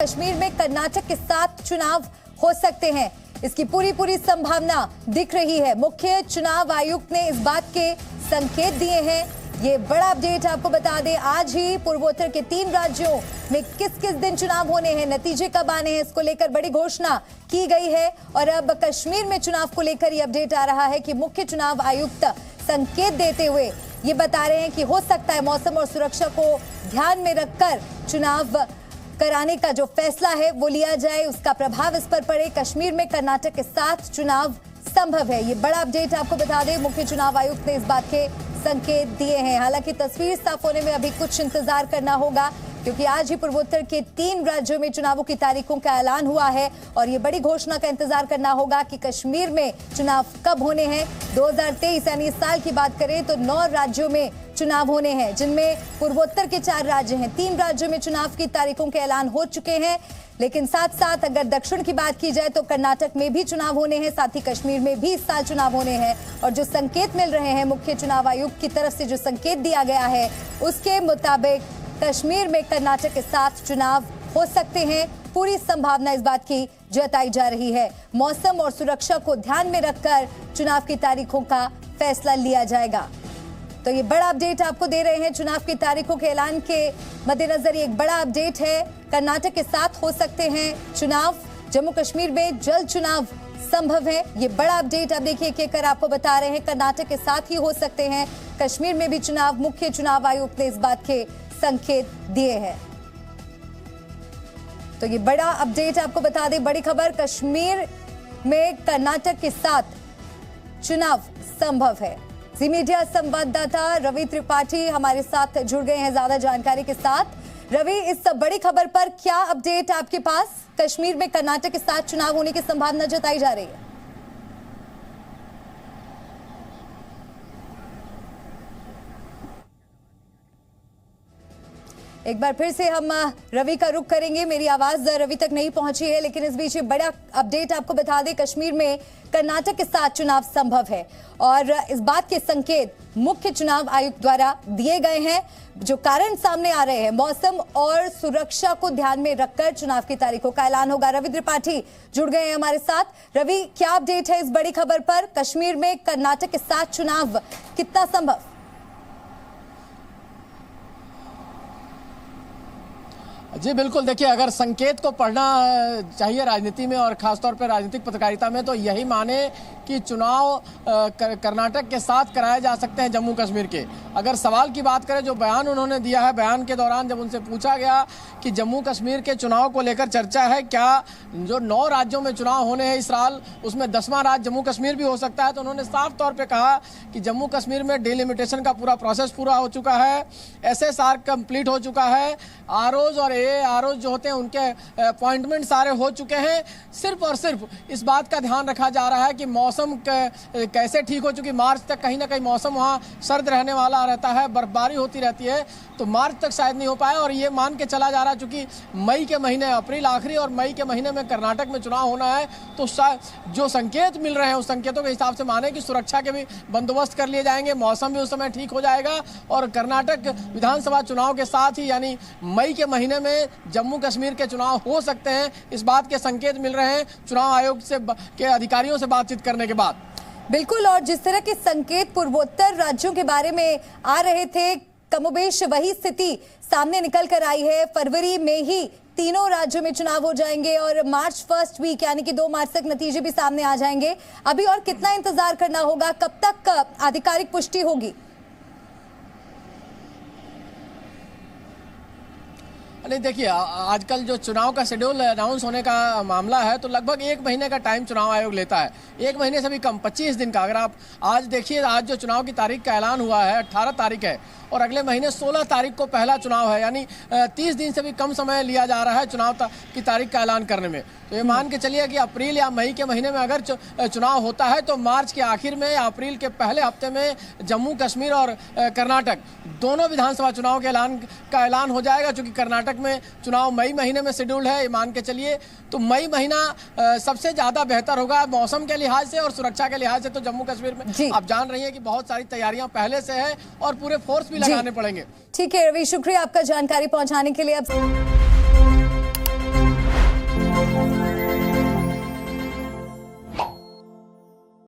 कश्मीर में कर्नाटक के साथ चुनाव हो सकते हैं, इसकी पूरी संभावना दिख रही है। मुख्य चुनाव आयुक्त ने इस बात के संकेत दिए हैं। ये बड़ा अपडेट आपको बता दें, आज ही पूर्वोत्तर के 3 राज्यों में किस किस दिन चुनाव होने हैं, नतीजे कब आने हैं, इसको लेकर बड़ी घोषणा की गई है। और अब कश्मीर में चुनाव को लेकर ये अपडेट आ रहा है कि मुख्य चुनाव आयुक्त संकेत देते हुए ये बता रहे हैं कि हो सकता है मौसम और सुरक्षा को ध्यान में रखकर चुनाव कराने का जो फैसला है वो लिया जाए, उसका प्रभाव इस पर पड़े। कश्मीर में कर्नाटक के साथ चुनाव संभव है। ये बड़ा अपडेट आपको बता दें, मुख्य चुनाव आयुक्त ने इस बात के संकेत दिए हैं। हालांकि तस्वीर साफ होने में अभी कुछ इंतजार करना होगा, क्योंकि आज ही पूर्वोत्तर के 3 राज्यों में चुनावों की तारीखों का ऐलान हुआ है और ये बड़ी घोषणा का इंतजार करना होगा कि कश्मीर में चुनाव कब होने हैं। 2023 यानी इस साल की बात करें तो 9 राज्यों में चुनाव होने हैं, जिनमें पूर्वोत्तर के 4 राज्य हैं। 3 राज्यों में चुनाव की तारीखों के ऐलान हो चुके हैं, लेकिन साथ साथ अगर दक्षिण की बात की जाए तो कर्नाटक में भी चुनाव होने हैं, साथ ही कश्मीर में भी इस साल चुनाव होने हैं। और जो संकेत मिल रहे हैं मुख्य चुनाव आयुक्त की तरफ से, जो संकेत दिया गया है उसके मुताबिक कश्मीर में कर्नाटक के साथ चुनाव हो सकते हैं। पूरी संभावना इस बात की जताई जा रही है। मौसम और सुरक्षा को ध्यान में रखकर चुनाव की तारीखों का फैसला लिया जाएगा। तो ये बड़ा अपडेट आपको दे रहे हैं चुनाव की तारीखों के ऐलान के मद्देनजर। ये एक बड़ा अपडेट है, कर्नाटक के साथ हो सकते हैं चुनाव, जम्मू कश्मीर में जल्द चुनाव संभव है। ये बड़ा अपडेट आप देखिए कहकर आपको बता रहे हैं, कर्नाटक के साथ ही हो सकते हैं, कश्मीर में भी चुनाव। मुख्य चुनाव आयुक्त ने इस बात के संकेत दिए हैं। तो ये बड़ा अपडेट आपको बता दें, बड़ी खबर, कश्मीर में कर्नाटक के साथ चुनाव संभव है। जी मीडिया संवाददाता रवि त्रिपाठी हमारे साथ जुड़ गए हैं ज्यादा जानकारी के साथ। रवि, इस बड़ी खबर पर क्या अपडेट आपके पास? कश्मीर में कर्नाटक के साथ चुनाव होने की संभावना जताई जा रही है। एक बार फिर से हम रवि का रुख करेंगे, मेरी आवाज रवि तक नहीं पहुंची है, लेकिन इस बीच बड़ा अपडेट आपको बता दें, कश्मीर में कर्नाटक के साथ चुनाव संभव है और इस बात के संकेत मुख्य चुनाव आयुक्त द्वारा दिए गए हैं। जो कारण सामने आ रहे हैं, मौसम और सुरक्षा को ध्यान में रखकर चुनाव की तारीखों का ऐलान होगा। रवि त्रिपाठी जुड़ गए हैं हमारे साथ। रवि, क्या अपडेट है इस बड़ी खबर पर? कश्मीर में कर्नाटक के साथ चुनाव कितना संभव? जी बिल्कुल, देखिए अगर संकेत को पढ़ना चाहिए राजनीति में और खासतौर पर राजनीतिक पत्रकारिता में, तो यही माने कि चुनाव कर्नाटक के साथ कराए जा सकते हैं जम्मू कश्मीर के। अगर सवाल की बात करें, जो बयान उन्होंने दिया है, बयान के दौरान जब उनसे पूछा गया कि जम्मू कश्मीर के चुनाव को लेकर चर्चा है क्या, जो 9 राज्यों में चुनाव होने हैं इस साल, उसमें 10वां राज्य जम्मू कश्मीर भी हो सकता है, तो उन्होंने साफ तौर पर कहा कि जम्मू कश्मीर में डिलिमिटेशन का पूरा प्रोसेस पूरा हो चुका है, SSR कंप्लीट हो चुका है, आरओज और AAROज जो होते हैं उनके अपॉइंटमेंट सारे हो चुके हैं। सिर्फ और सिर्फ इस बात का ध्यान रखा जा रहा है कि मौसम कैसे ठीक हो चुकी। मार्च तक कहीं ना कहीं मौसम वहाँ सर्द रहने वाला रहता है, बर्फबारी होती रहती है, तो मार्च तक शायद नहीं हो पाया। और ये मान के चला जा रहा है चूंकि मई के महीने, अप्रैल आखिरी और मई के महीने में कर्नाटक में चुनाव होना है, तो जो संकेत मिल रहे हैं उस संकेतों के हिसाब से माने कि सुरक्षा के भी बंदोबस्त कर लिए जाएंगे, मौसम भी उस समय ठीक हो जाएगा और कर्नाटक विधानसभा चुनाव के साथ ही यानी मई के महीने में जम्मू कश्मीर के चुनाव हो सकते हैं। इस बात के संकेत मिल रहे हैं चुनाव आयोग के अधिकारियों से बातचीत करने के बाद। बिल्कुल, और जिस तरह के संकेत पूर्वोत्तर राज्यों के बारे में आ रहे थे, कमोबेश वही स्थिति सामने निकल कर आई है। फरवरी में ही तीनों राज्यों में चुनाव हो जाएंगे और मार्च फर्स्ट वीक यानी कि 2 मार्च तक नतीजे भी सामने आ जाएंगे। अभी और कितना इंतजार करना होगा, कब तक आधिकारिक पुष्टि होगी? नहीं, देखिए आजकल जो चुनाव का शेड्यूल अनाउंस होने का मामला है, तो लगभग 1 महीने का टाइम चुनाव आयोग लेता है, 1 महीने से भी कम, 25 दिन का। अगर आप आज देखिए, आज जो चुनाव की तारीख का ऐलान हुआ है 18 तारीख है और अगले महीने 16 तारीख को पहला चुनाव है, यानी 30 दिन से भी कम समय लिया जा रहा है चुनाव की तारीख का ऐलान करने में। तो ये मान के चलिए कि अप्रैल या मई के महीने में अगर चुनाव होता है तो मार्च के आखिर में या अप्रैल के पहले हफ्ते में जम्मू कश्मीर और कर्नाटक दोनों विधानसभा चुनाव के ऐलान हो जाएगा। चूंकि कर्नाटक में चुनाव मई महीने में शेड्यूल है, ये मान के चलिए, तो मई महीना सबसे ज्यादा बेहतर होगा मौसम के लिहाज से और सुरक्षा के लिहाज से। तो जम्मू कश्मीर में आप जान रही है कि बहुत सारी तैयारियां पहले से है और पूरे फोर्स भी लगाने पड़ेंगे। ठीक है रवि, शुक्रिया आपका जानकारी पहुंचाने के लिए। अब